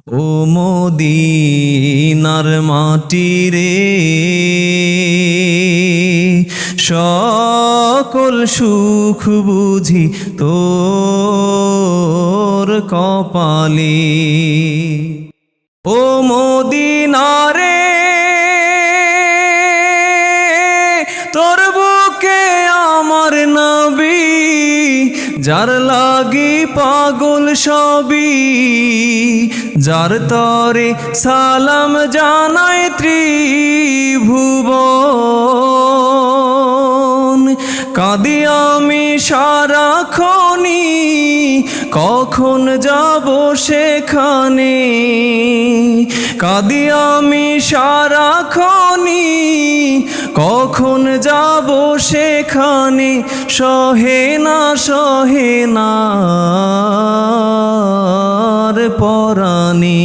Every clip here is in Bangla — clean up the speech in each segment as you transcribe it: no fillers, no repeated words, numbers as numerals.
ও মদিনার মাটি রে, সকল সুখ বুঝি তোর কপালে। ও মদিনা রে, তোর বুকে আমার নবী, যার লাগি পাগল সবই, যার তরে সালাম জানায় ত্রিভুবন। কাঁদি আমি সারাক্ষণি, কখন যাব সেখানে। কাঁদি আমি সারাক্ষণি, কখন যাব সেখানে। সহে না পরাণে।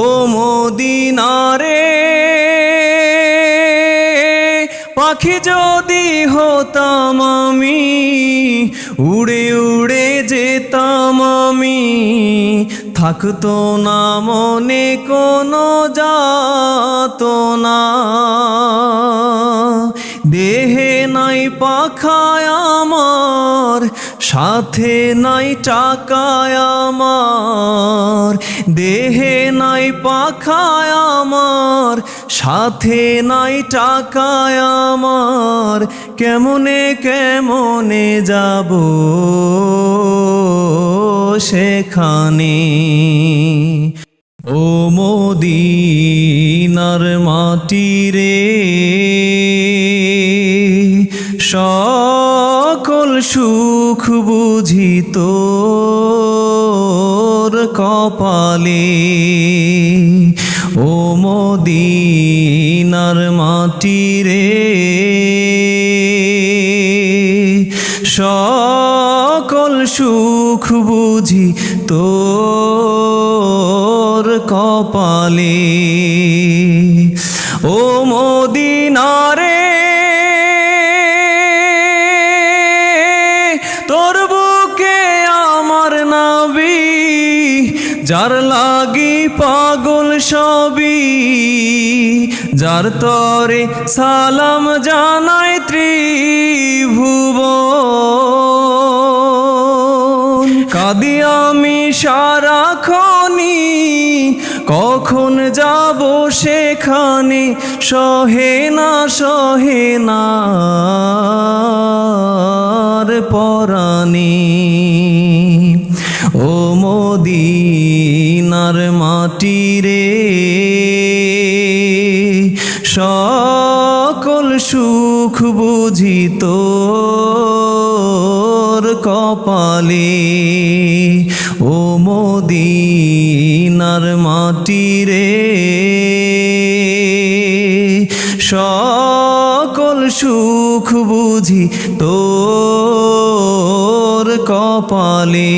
ও মদিনা রে, পাখি যদি হতাম আমি, উড়ে উড়ে যেতাম আমি। থাকতো না মনে কোনো যাতনা, দেহে নাই পাখায় আমার, সাথে নাই টাকায় আমার। দেহে নাই পাখায় আমার, সাথে নাই টাকায় আমার। কেমনে কেমনে যাব সেখানে। ও মদিনার মাটি রে, সকল সুখ বুঝি তোর কপালে। ও মদিনার মাটি রে, সকল সুখ বুঝি তোর কপালে। ও মদিনা রে, তোর বুকে আমার নবী, যার লাগি পাগল সবই, যার তরে সালাম জানায় ত্রিভুবন। কাঁদি আমি সারাক্ষণি, কখন যাব সেখানে। সহে না পরাণে। ও মদিনার মাটি রে, সকল সুখ বুঝি তোর কপালে। ও মদিনার মাটি রে, সকল সুখ বুঝি তোর কপালে।